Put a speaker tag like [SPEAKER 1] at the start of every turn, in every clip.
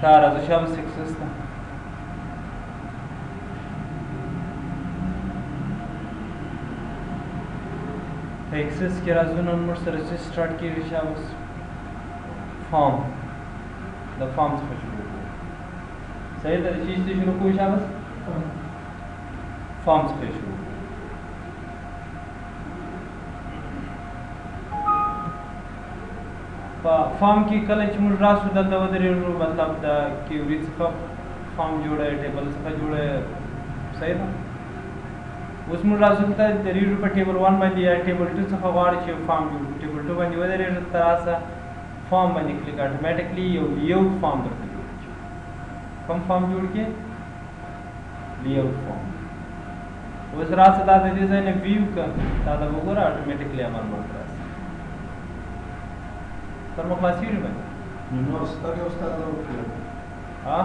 [SPEAKER 1] شهر از شب سکسس ده एक्सेस के राजून उनमें सर्च स्टार्ट की रिशावस फॉर्म द फॉर्म्स पे शुरू सही तरह चीज से शुरू कोई शावस फॉर्म्स पे शुरू फॉर्म की कल चमुर रासु द दवदरी मतलब द की रिच का फॉर्म जोड़ा है टेबल से जोड़ा है सही ना उसमें राजूता रीड पर टेबल 1 बांधी है टेबल 2 से फवार चे फॉर्म जो टेबल 2 बांधी वदर रे तरासा फॉर्म बांधी क्लिक ऑटोमेटिकली लेआउट फॉर्म करते कम फॉर्म जोड़ के लेआउट फॉर्म उस रास्ते दादा डिजाइन व्यू का दादा वगैरह ऑटोमेटिकली अमल होता है पर मक्लासी में
[SPEAKER 2] नो स्टडी उस्ताद लोग
[SPEAKER 1] हां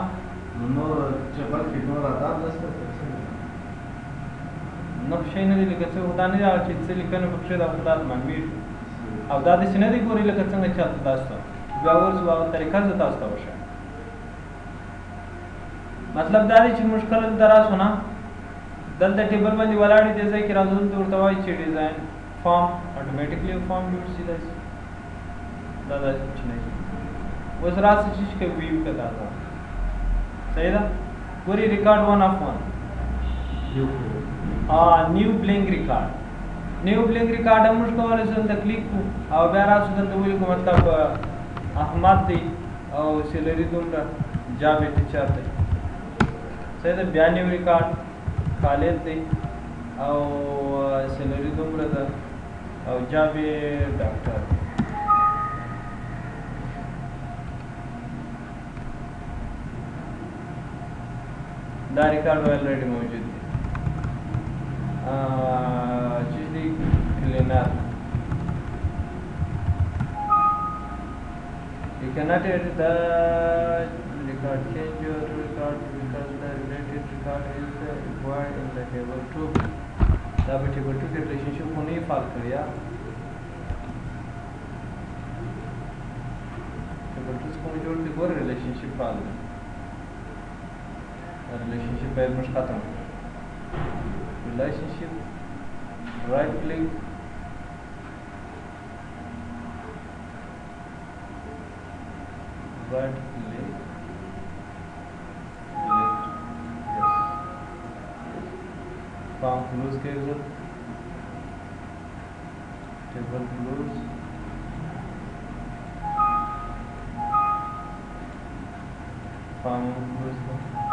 [SPEAKER 2] नो चबल की नो रात दस
[SPEAKER 1] نقشين اللي لقيته وداني يا أخي تسلي كانوا بكشة أفضل ما مير أفضل السنة دي كوري لقيت سنة شات داستا بيعور سوا طريقة زتاستا وشة मतलब दादी चीज मुश्किल दराज होना दल द टेबल में दिवालाड़ी जैसे कि राजूल दूर तवाई ची डिजाइन फॉर्म ऑटोमेटिकली फॉर्म जोड़ सीधा दादा कुछ नहीं उस रात से चीज के व्यू का दादा सही था पूरी रिकॉर्ड 1 ऑफ 1 न्यू ब्लिंक रिकॉर्ड हम उसको वाले से तकलीफ को और बेरा सुदन तो को मतलब अहमद दी और सैलरी दूंगा जावे टीचर दी सही तो बयान न्यू रिकॉर्ड खालिद दी और सैलरी दूंगा था और जावे डॉक्टर दा रिकॉर्ड ऑलरेडी मौजूद चीज़ cleaner you cannot edit the record change your record because the related record is required in the table 2 तब table 2 के relationship को नहीं फाल कर या table 2 को जोड़ के वो relationship फाल relationship पहले मुझ खत्म relationship right click right click delete yes form close के user table close form close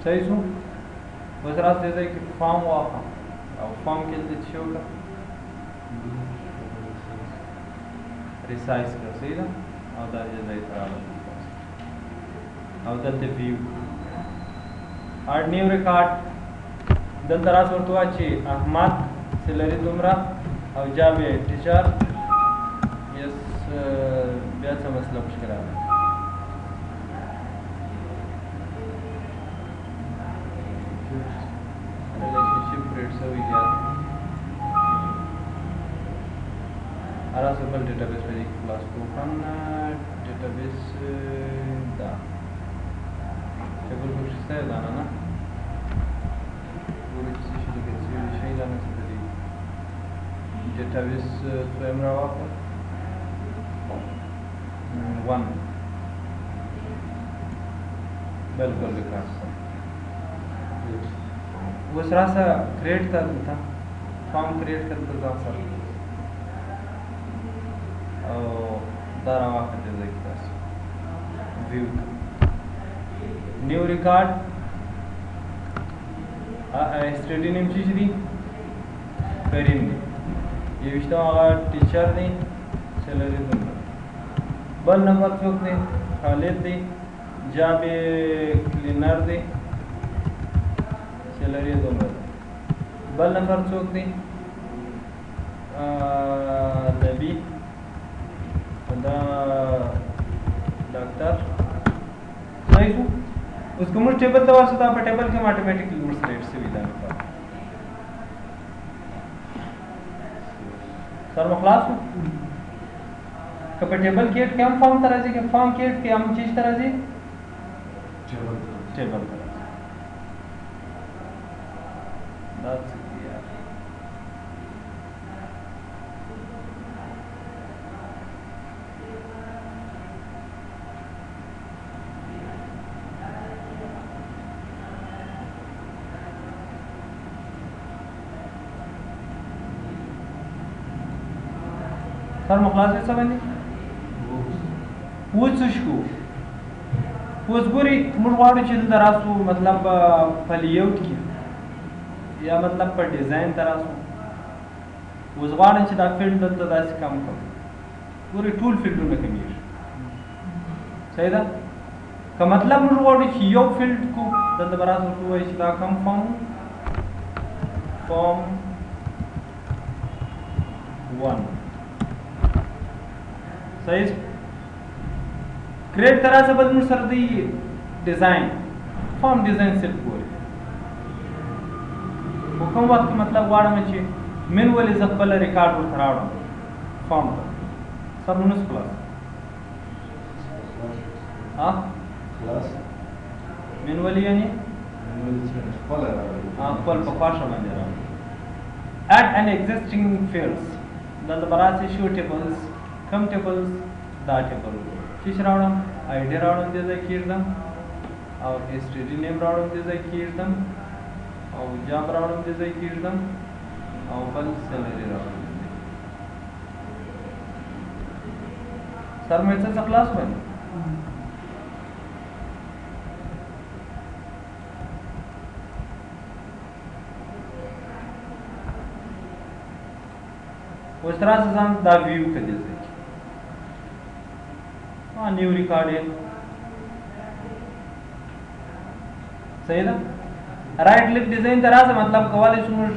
[SPEAKER 1] सही सो बस रात दे दे कि फॉर्म हुआ और फॉर्म के लिए चाहिए होगा रिसाइज कर सही ना और दाजे नहीं खराब और दल व्यू और न्यू रिकॉर्ड दल दराज और तो अच्छी अहमद सैलरी तुमरा और जावे टीचर यस ब्याज से मसला कुछ करा Arasable database very class open database da table कुछ इस तरह जाना ना पूरी चीज़ लिखे चीज़ शही जाने से पहले database स्वयं रहा पर 1 बिल्कुल लिखा वो सरा सा क्रिएट करता था फॉर्म क्रिएट करता था सर दारा वाक़ दे व्यू न्यू रिकॉर्ड स्टडी नेम चीज दी करीम दी ये विश्ता अगर टीचर दी सैलरी दूंगा बल नंबर चौक दी खालिद दी जाबे क्लीनर दी सैलरी दूंगा बल नंबर चौक दी नबी दा डॉक्टर सही उसको मुझ टेबल दवा से टेबल के ऑटोमेटिकली मुझ रेट से विदा सर मखलास हो कि पे टेबल के के हम फॉर्म तरह से कि फॉर्म के हम चीज तरह से टेबल तरह से that's it यार सर मखलास सब नहीं वुचुशको वुचगुरी मुड़वाड़ चिल दरासु मतलब फलियोट की या मतलब पर डिजाइन दरासु वुचवाड़ चिल दा फील्ड दत्त दास कम कर पूरे टूल फील्ड में कमीर सही दा का मतलब मुड़वाड़ की यो फील्ड को दत्त बरासु टू है चिल कम फॉर्म 1 सही क्रिएट तरह से बदल सर्दी डिजाइन फॉर्म डिजाइन सेट पूरे हुक्म वक्त मतलब वाड़ में चे मैनुअली जब्बल रिकॉर्ड और खराब फॉर्म सब मुनस क्लास हाँ
[SPEAKER 2] क्लास
[SPEAKER 1] मैनुअली यानी पल पकाशा बन जा रहा add an existing fields दल बरासी show tables come tables da table किश रावणम आईडी रावणम दे जाय कीर्दम और एसटीडी नेम रावणम दे जाय कीर्दम और जॉब रावणम दे जाय कीर्दम और बल सैलरी रावणम सर मेरे से क्लास बन उस तरह से हम दा व्यू कर दे हाँ न्यू रिकॉर्ड है सही ना राइट क्लिक डिजाइन तरह से मतलब कवाले सुमुज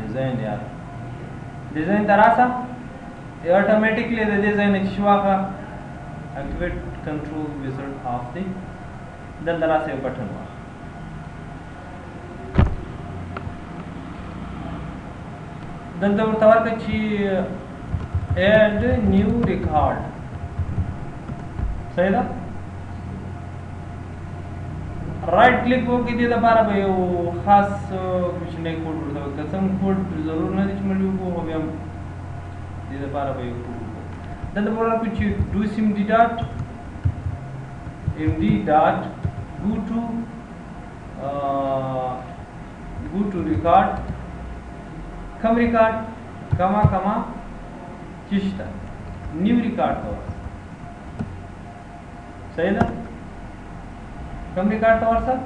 [SPEAKER 1] डिजाइन यार डिजाइन तरह सा ये ऑटोमेटिकली दे डिजाइन शिवा का activate control wizard of the दल तरह से बटन हुआ दल तवर कच्ची एड न्यू रिकॉर्ड सही था राइट क्लिक हो कि दे बारा भाई वो खास कुछ नहीं कोड उड़ता है कसम कोड जरूर नहीं दिख मिली को हो गया दे बारा भाई कोड दल बोला कुछ do SIM D dot md dot go to record कम रिकॉर्ड कमा कमा चिश्ता न्यू रिकॉर्ड तो सही ना कम रिकॉर्ड तो सर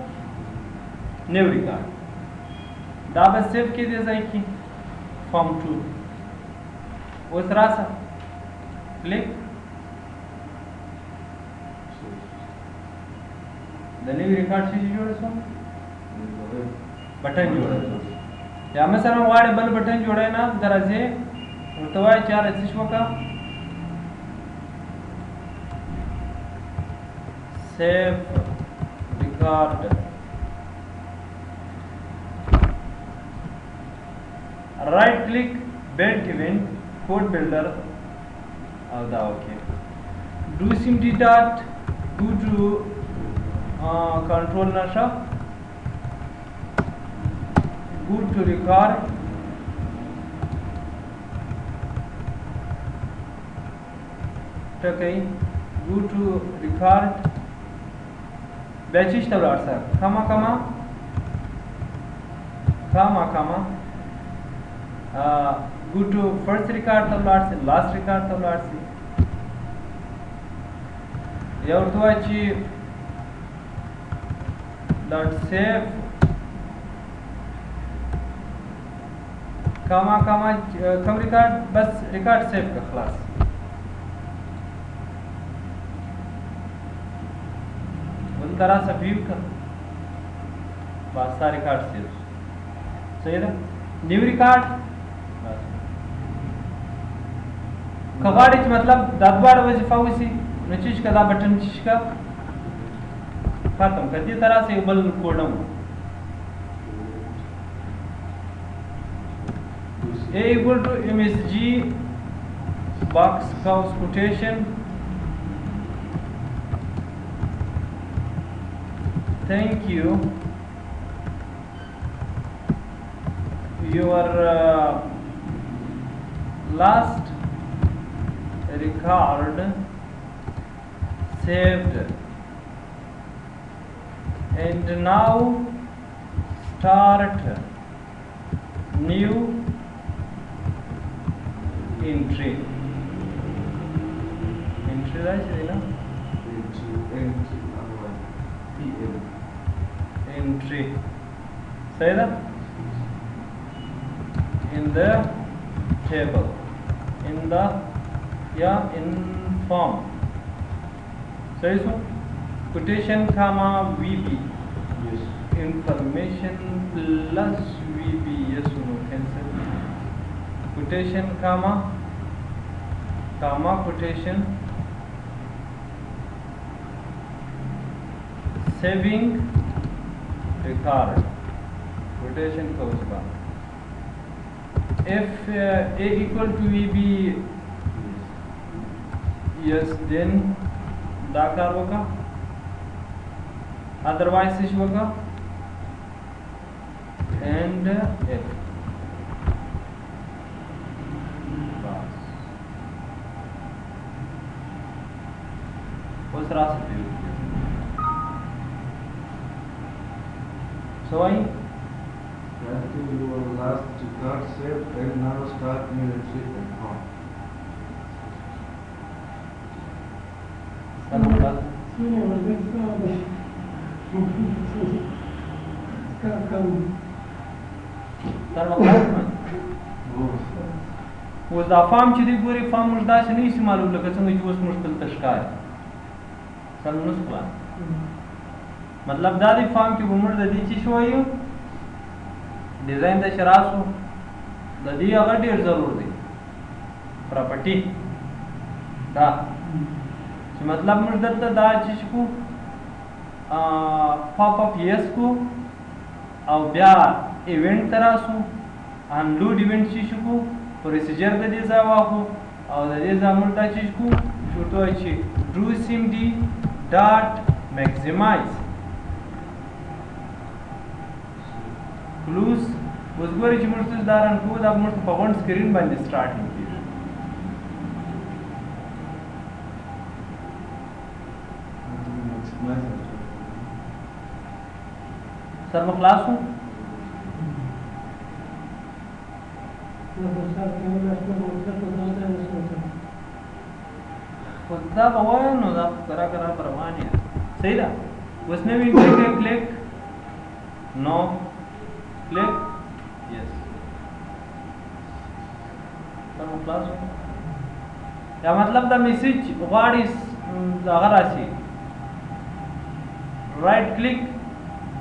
[SPEAKER 1] न्यू रिकॉर्ड दाबा सेव के दे जाए की फॉर्म 2 उस रासा क्लिक द न्यू रिकॉर्ड से जोड़े सो बटन जोड़े या में सर वाड़े बल बटन जोड़े ना जरा से उतवाय चार ऐसी का save record right click build event code builder और ओके डू सिमडी डॉट गो टू कंट्रोल नशा go to record okay go to record बैचिश तबलार सर कमा कमा go to first record तबलार से last record तबलार से या उर्दू अच्छी dot save कमा कम रिकॉर्ड बस रिकॉर्ड सेव का खलास उन तरह से व्यू का बस सारे रिकॉर्ड सेव सही है न्यू रिकॉर्ड कबाड़ मतलब दादबाड़ वजीफा उसी नचीज का दा बटन चीज का खत्म कर दी तरह से बल Kodam A equal to MSG box close quotation. Thank you. Your last record saved, and now start new entry. Entry right now? Entry. Say that? In the table. In the in form. Say so? Quotation comma VB.
[SPEAKER 2] Yes.
[SPEAKER 1] Information plus VB. Yes or no? Cancel. Quotation comma quotation. Saving record. Quotation close bar. If A equal to VB, yes, then Dakar होगा, otherwise इस होगा, and F. उस रास्ते पे so I
[SPEAKER 2] That your last record saved and now start new entry and form.
[SPEAKER 1] اوس دا فارم چې دی ګوري فارم موږ داسې نه استعمالوو لکه څنګه چې اوس موږ دلته ښکاري سم نه ښکلا مطلب دا دی فارم کې به موږ د دې څه شی وایو ډیزاین د شراسو د دې هغه ډېر ضرور دی پراپرټي دا چې مطلب موږ دلته دا چې کو پاپ اپ یس کو او بیا ایونت تراسو انلود ایونت چې کو پروسیجر د دې ځای واخو او د دې ځای موږ دا چې کو شورته وایي چې ډو سیم ډي ډاټ میکسیمایز کلوز اوس ګورئ چې موږ تاسو دا رن کوو دا موږ په غونډ سکرین باندې سټارټینګ کېږي سر مو خلاص شو خو دا به وایو نو دا کرا کرا په روان یې صحیح ده اوس نوي کلیک نو click yes سر مو خلاص شو یا مطلب دا میسج غواړي هغه راشي right click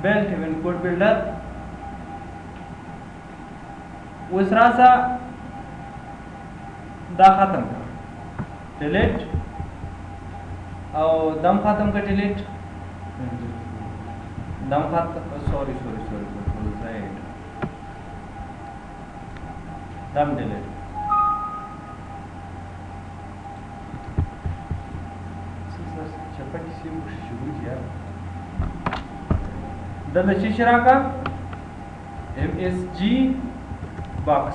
[SPEAKER 1] build even code builder اوس راسه دا ختم کړه delete او دم ختم کړه delete دم ختم sorry right دم delete چپټی سی مش شروع کیا دلته چې شراکا MSG box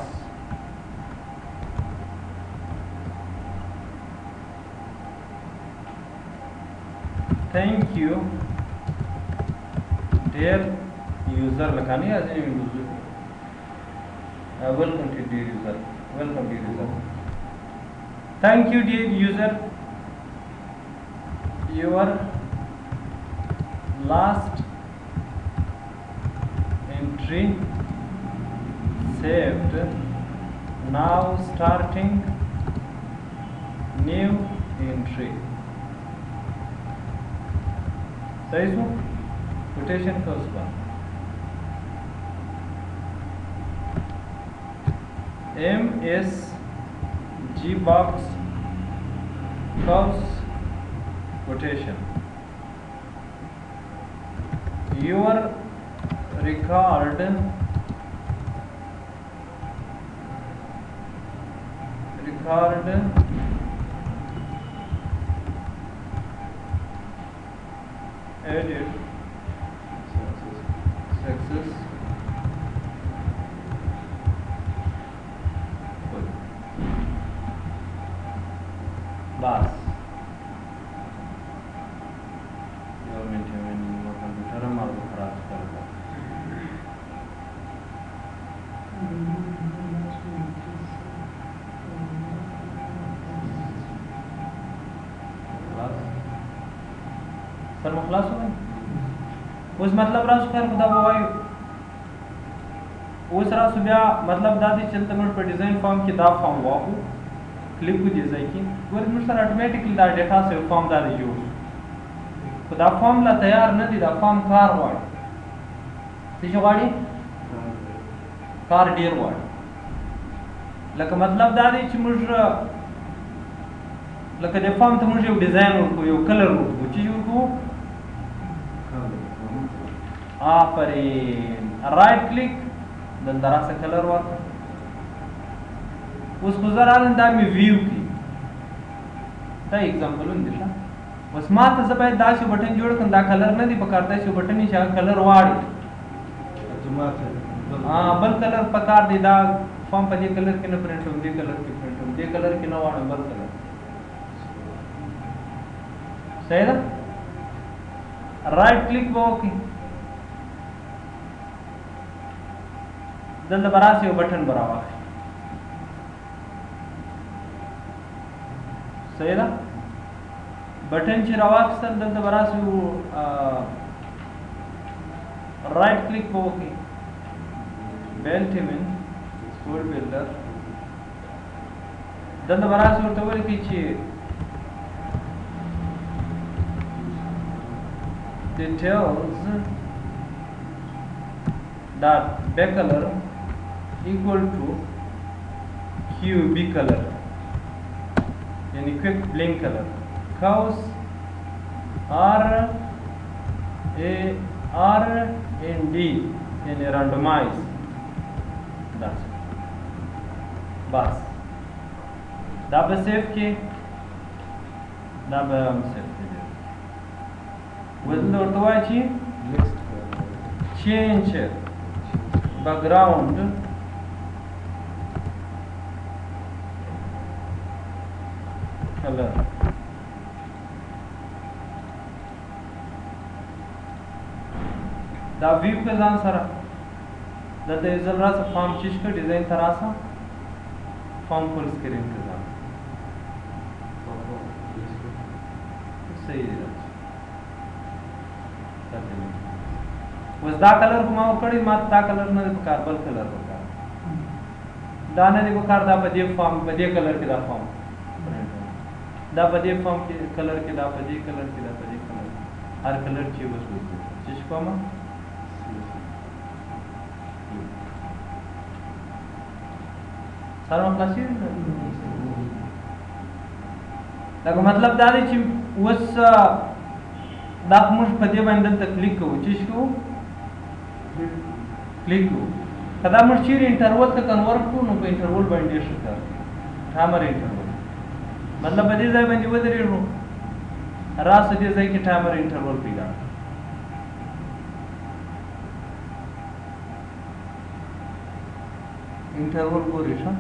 [SPEAKER 1] thank you dear user لکانی از این welcome to dear user welcome dear user thank you dear user your last entry saved now starting new entry सही सो quotation का उसका MSG box close quotation your record card added success बस government computer हमारा खराब करेगा सर मुखलास हो गए उस मतलब रास कर खुदा बवाई उस रास बिया मतलब दादी चलते मिनट पर डिजाइन फॉर्म की दा फॉर्म वाहू क्लिक को जैसे कि वो मुझे ऑटोमेटिकली दा डेटा से फॉर्म दादी जो खुदा फॉर्म ला तैयार न दी दा फॉर्म कार वाई सीजो गाड़ी कार डियर वाई लक मतलब दादी च मुझे लक दे फॉर्म तो मुझे डिजाइन को यो कलर को चीज को राइट क्लिक दल दरा से कलर वाला उसको जरा अंदाज में व्यू की ता एग्जांपल उन दिला बस मात जब दाशो बटन जोड़ कर दा कलर न दी पकड़ता है बटन ही कलर वाड़ी हां बल कलर पकड़ दे दा फॉर्म पर ये कलर के न प्रिंट हो दे कलर के प्रिंट हो दे कलर के न वाड़ा बल कलर सही ना राइट क्लिक वो की दल बरा से बटन बरावा सही ना बटन ची रवा सर दल बरा से राइट क्लिक वो की बेल्टिमिन स्कूल बिल्डर दल बरा से तो बोले की details that back color equal to QB color यानी quick blink color cause RAND यानी randomize that's बस दाब सेव के दाब हम सेव वजन ortovaci change background color da view के जान सारा दा जरा सा फॉर्म चीज का डिजाइन तरह सा फॉर्म फुल स्क्रीन के जान सही है वस दा कलर को माव कड़ी मात दा कलर न कार बल कलर को कार दाने देखो कार दा बजे फॉर्म बजे कलर के दा फॉर्म दा बजे फॉर्म के कलर के दा बजे कलर के दा बजे कलर हर कलर चाहिए बस जिसको हम सारा क्लासी तक मतलब दादी ची उस दाख मुश पदे बंदन तक क्लिक को जिसको क्लिक को कदा मुश चीर इंटरवल का कन्वर्ट को नो इंटरवल बाइंडर शकता टाइमर इंटरवल मतलब बदे जाय बंदी वदरी रो रास दे जाय की टाइमर इंटरवल पिगा इंटरवल को रिशा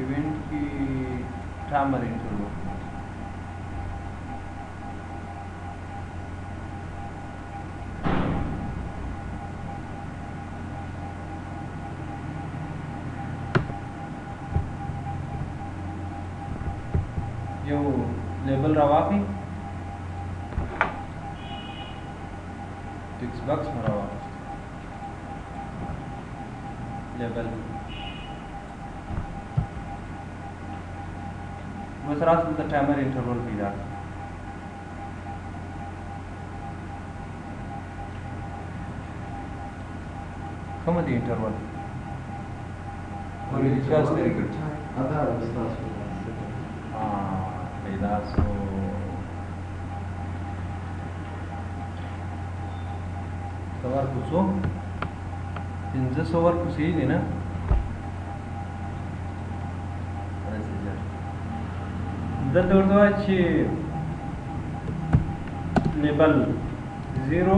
[SPEAKER 1] इवेंट की टाइमर इंटरवल जो लेबल रवा की टेक्स्ट बॉक्स में रवा label was ras with the timer interval period come the interval और रिचार्ज तरीके
[SPEAKER 2] आधा रास्ता
[SPEAKER 1] पैदा सो ورکوڅو 1500 ورکوڅې دي نه دلته ورته وایي چې لیبل 0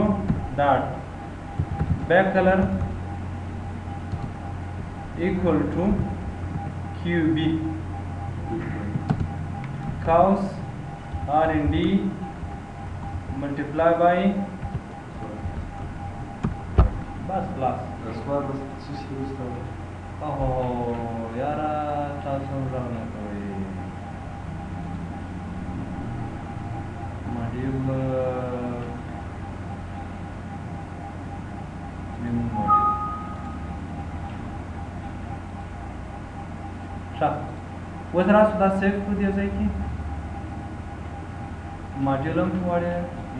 [SPEAKER 1] dot back color equal to QB cos R&D multiply by बस क्लास
[SPEAKER 2] Răspoară sus ăsta.
[SPEAKER 1] ओहो यार ट्रांसफॉर्म ना कोई मॉड्यूल न्यू मॉड्यूल शाह वो जरा सुधा सेव कर दिया जाए कि मॉड्यूलम वाले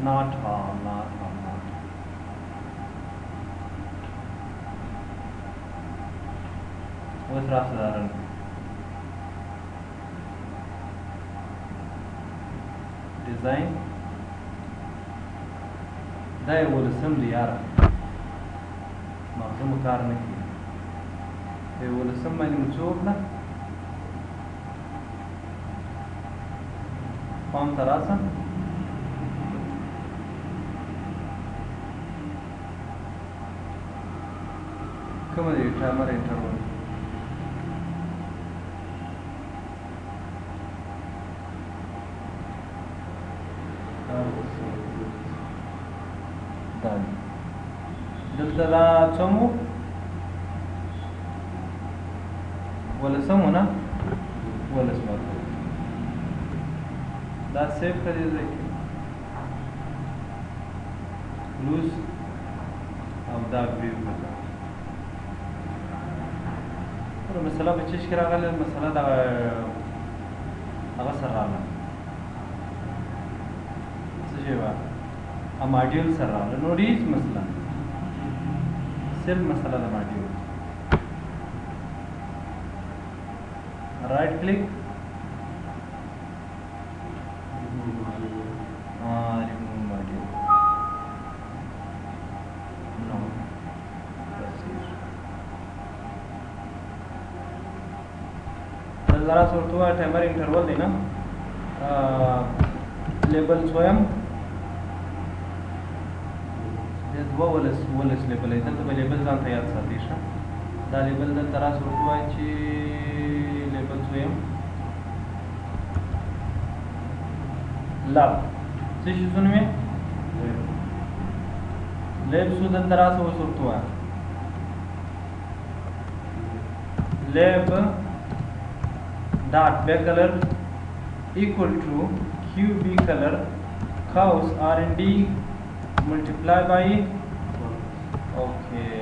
[SPEAKER 1] not वो जरा साधारण डिजाइन दाय वो लसम यार मालूम कार नहीं ये वो लसम मैंने मुझे ना फॉर्म तरासा कम दे टाइमर इंटरवल دلته دا څومو ولسمونه ولسمه دا سیف کړی دی لوز او دا ویو پر مثلا په چش کې راغله مثلا دا هغه سره راغله څه شی وا ا ماډیول سره راغله نو ریس مثلا सिर्फ मसला the module right click remove module नो जरा सोचो टाइमर इंटरवल देना लेबल स्वयं دوا ولس لیبل دی دلته به لیبل ځان ته یاد ساتي ښه دا لیبل دلته راسه ورته وایي چې لیبل دویم لب څه شي نومې لیب سو دلته راسه اوس ورته وایي لیب dot back color equal to QB color cos R&D multiply by okay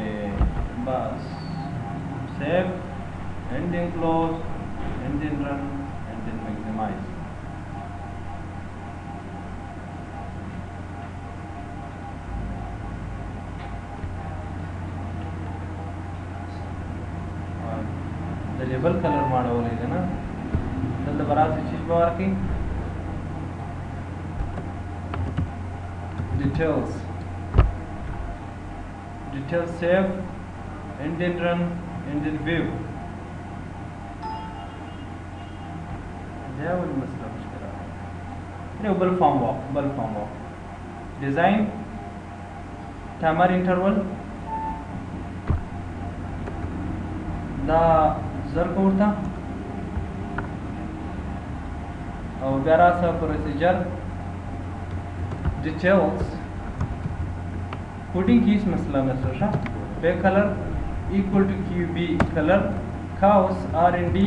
[SPEAKER 1] bus save and then close and then run and then maximize the label color ಮಾಡವಲ್ಲ ಇದನ್ನ ಅದನ್ನ ಬರಾಸಿ ಚೀಸ್ Barki details save and then run and then view ده أول مسألة مشكلة هنا بل form walk design timer interval دا زر کوړه او بیا راسه procedure details coding की इस मसला में सोचा back color equal to QB color cos R&D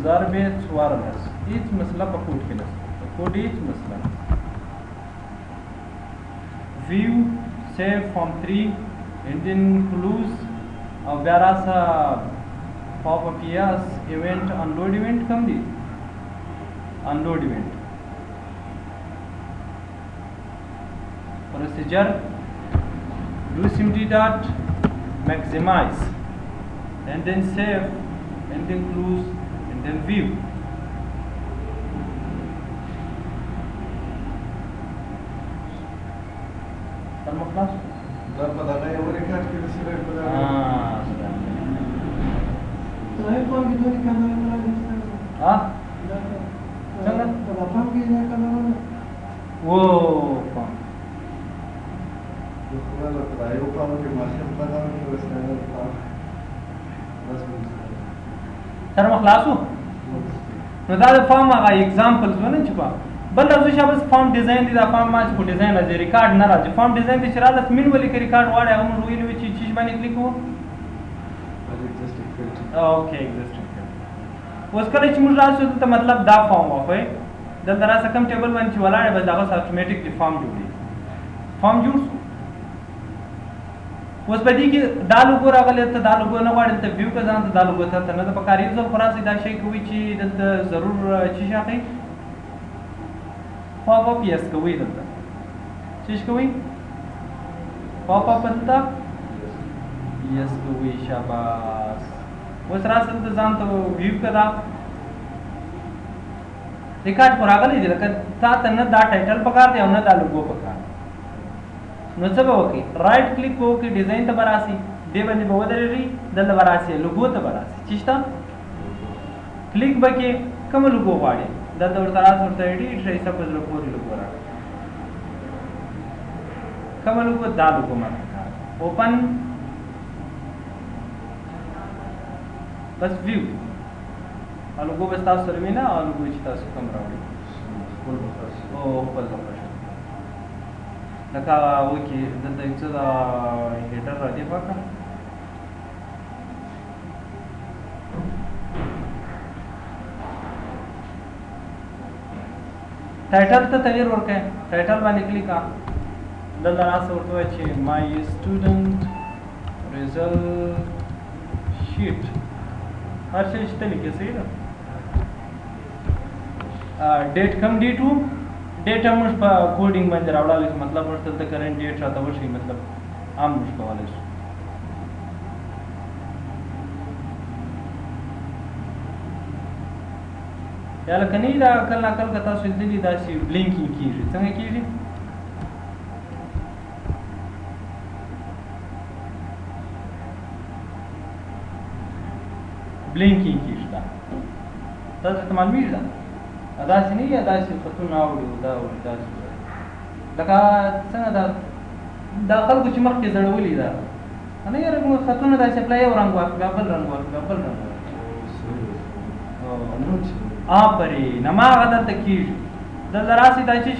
[SPEAKER 1] ضرب سوارمس इस मसला पर कोड के नस कोड इस मसला view save form 3 and then close और प्यारा सा pop up yes event unload event come the unload event procedure do simply dot maximize and then save and then close and then view
[SPEAKER 2] Da دا په دغه یو ریکارډ کې د سیلې په دغه
[SPEAKER 3] Saya pun gitu di kamera lagi.
[SPEAKER 1] ها
[SPEAKER 3] Jangan kenapa begini kamera?
[SPEAKER 1] वो فهم
[SPEAKER 2] د خپل په یو کال کې ماشین په دغه کې وسنه بس
[SPEAKER 1] تر مخلاصو نو دا د فارم هغه اگزامپلز ونه چې په بل راځي چې بس فارم ډیزاین دي دا فارم ما چې په ډیزاین راځي ریکارډ نه راځي فارم ډیزاین دي چې راځي مين ولې کې ریکارډ واړی هغه موږ ویلو چې چیز باندې کلیک وو اوکې ایگزیسټینګ اوس کله چې موږ راځو ته مطلب دا فارم واخوي دلته راځه کوم ټیبل باندې چې ولاړ بس دغه اتوماتیکلی فارم جوړي فارم جوړ شو اوس په دې کې دا لوګو راغلی ته دا لوګو نه غواړي ته ویو که ځان ته دا لوګو ته نه د پکاري زه خو راسي دا شی کوي چې دلته ضرور چې شاخي پاپ اپ یس کوي دلته چې کوي پاپ اپ دلته یس کوي شاباس اوس راسه ته ځان ته ویو کړه ریکارډ پر راغلی دی لکه تا ته نه دا ټایټل پکار دی او نه دا لوګو پکار نو څه به وکړي رائټ کلیک وکړي ډیزاین ته براسي دې باندې به ودرېږي دلته براسي لوګو ته براسي چې شته کلیک به کې کوم لوګو غواړي دلته ورته راځي ورته ایډیټ شي سپوز لوګو راغلی کوم لوګو دا لوګو ماته اوپن بس ویو لوګو به تاسو سره وینا او لوګو چې تاسو کوم راوړي او خپل ځای لکه وکی دلته څه دا هیډر را دی پکا ټایټل ته تغیر ورکړئ ټایټل باندې کلیک کړه دلته راځه ورته وایي چې مای سټوډنټ ریزلټ شیټ هر څه چې لیکي صحیح ده ډیټ کم ډیټ وو ډیټا موږ په کوډینګ باندې راوړل شو مطلب ورته د کرنٹ ډیټ راته وشي مطلب عام موږ کولای شو یا لکه نه دا کله کله تاسو دې دا شی بلینکینګ کیږي څنګه کیږي بلینکینګ کیږي دا تاسو ته معلومه ده دا سنې یا دا چې خطونه اوري دا اوري دا لکه څنګه دا خلکو چې مخکې زړولي دا نه یې رنګ خطونه دا چې پلای او رنګ واخلي بل رنګ واخلي بل رنګ پرې نه ما غدا ته کیږي دا دراسي دا چې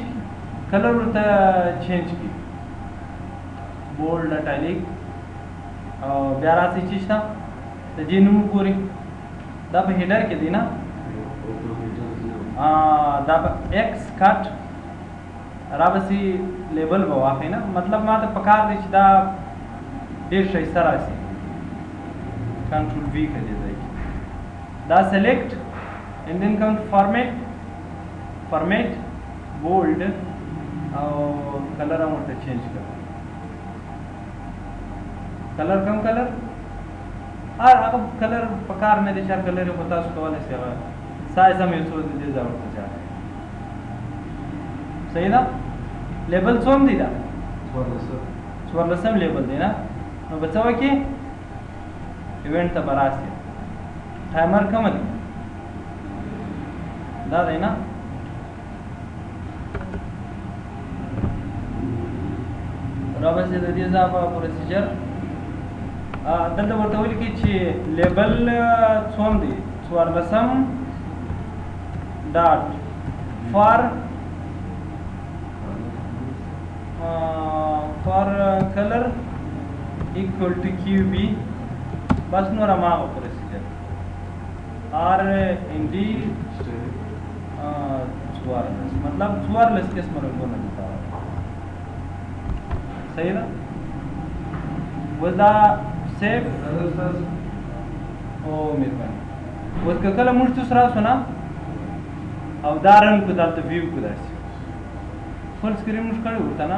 [SPEAKER 1] کلر ورته چینج کی بولډ اټالیک او بیا راسي چې شته د جنوم پوری دا په هیډر کې دی نه دا ایکس کټ رابسي لیبل به واخی نه مطلب ما ته پکار دی چې دا ډیر شي سره راشي کنټرول وی کړی دی دا سلیکټ and then come format bold او کلر هم ورته چینج کړو کلر کم کلر هغه کلر پکار نه دي چې کلر په تاسو کولای شئ سایز هم یو څه دې ځای ورته ځای صحیح ده لیبل څوم دی دا څوارلسم لیبل دی نه نو بچو کې ایونت ته براسي ټایمر کوم دی دا دی نه راوځي د دې ځای په پروسیجر دلته ورته ولیکي چې لیبل څوم دی څوارلسم dot for color equal to qb बस नो Rama procedure r nd चुवारलेस मतलब चुवारलेस केस मरंगो नता सही ना was the safe ओ मेहरबानी was कल मुझ दूसरा सुना او دا رنګ کو دلته ویو کو داسې فل سکرین موږ کړی ورته نه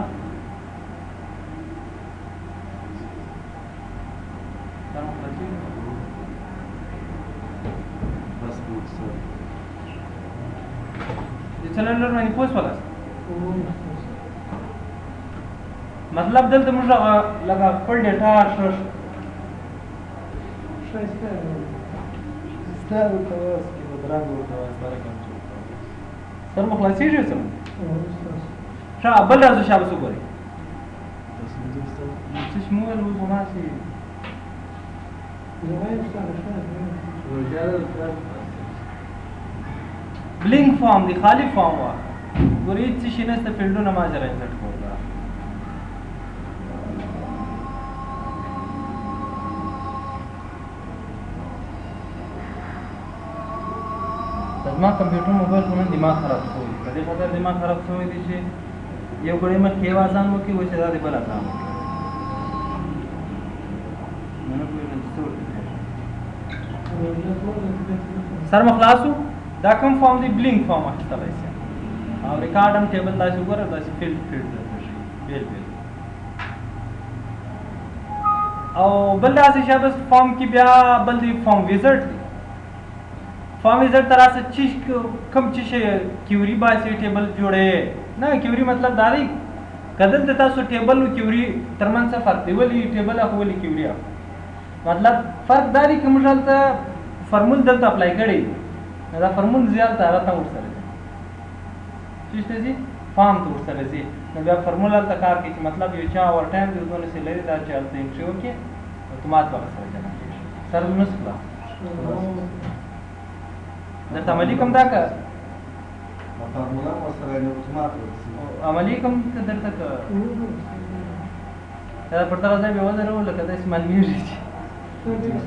[SPEAKER 2] بس بوت سر
[SPEAKER 1] د چلندر باندې پوس ولاس مطلب دلته موږ لکه خپل ډیټا
[SPEAKER 3] ښایسته دی.
[SPEAKER 1] ستار ورته وایي چې بدرنګ ورته وایي سره کوم څه سر مو خلاصېږي څه ښه بل راځو شابه څه ګورئ څه چې مو ویل اوس هماسې
[SPEAKER 3] زمای استاد ښه
[SPEAKER 1] بلینک فارم دی خالی فارم وا ګورئ هېڅ څه شي نشته فیلډونه ما سره انسټ کړل زما کمپیوټر موبایل خو نن دماغ خراب شوی دی په دې خاطر دماغ خراب شوی دی چې یو ګړی مخکې یو اذان وکړي وایي چې دا دې بل اذان وکړي نو نه پوهېږم چې څه ورته سر مو خلاصو دا کوم فارم دی بلینک فارم اخیستلی شي او ریکارډ هم ټیبل داسې وګوره داسې فیلډ درته شي بیل بیل او بل داسې شی بس فارم کې بیا بل دی فارم ویزټ دی فارم ویزټ ته راسه چې کوم چې شی کیوري باسي ټیبل جوړې نه کیوري مطلب دا دی که دلته تاسو ټیبل او کیوري ترمنځ څه فرق دی ولې ټیبل اخو ولې کیوري اخو مطلب فرق دا دی که موږ هلته فرمول دلته اپلای کړی نو دا فرمول زیات هغه ته ورسره ځي چېرته ځي فارم ته ورسره ځي نو بیا فرمول هلته کار کوي چې مطلب یو چا اوور ټایم دی دونهسې لري دا چې هلته انټري وکړي اتومات به هغه سره جمع کېږي سر نه خلاص درته عملي کوم دا که
[SPEAKER 2] فارمولا ورسره یې اتومات ورسي
[SPEAKER 1] عملي کوم که درته که دا پر دغه ځای بې وزره لکه داسې معلومېږي چې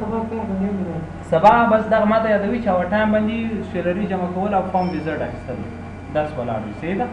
[SPEAKER 3] سبا کار باندې
[SPEAKER 1] سبا بس دغه ماته یادوي چې اوور ټایم باندې سیلري جمع کول او فارم ویزټ اخیستل درس ولاړ وي صحیح ده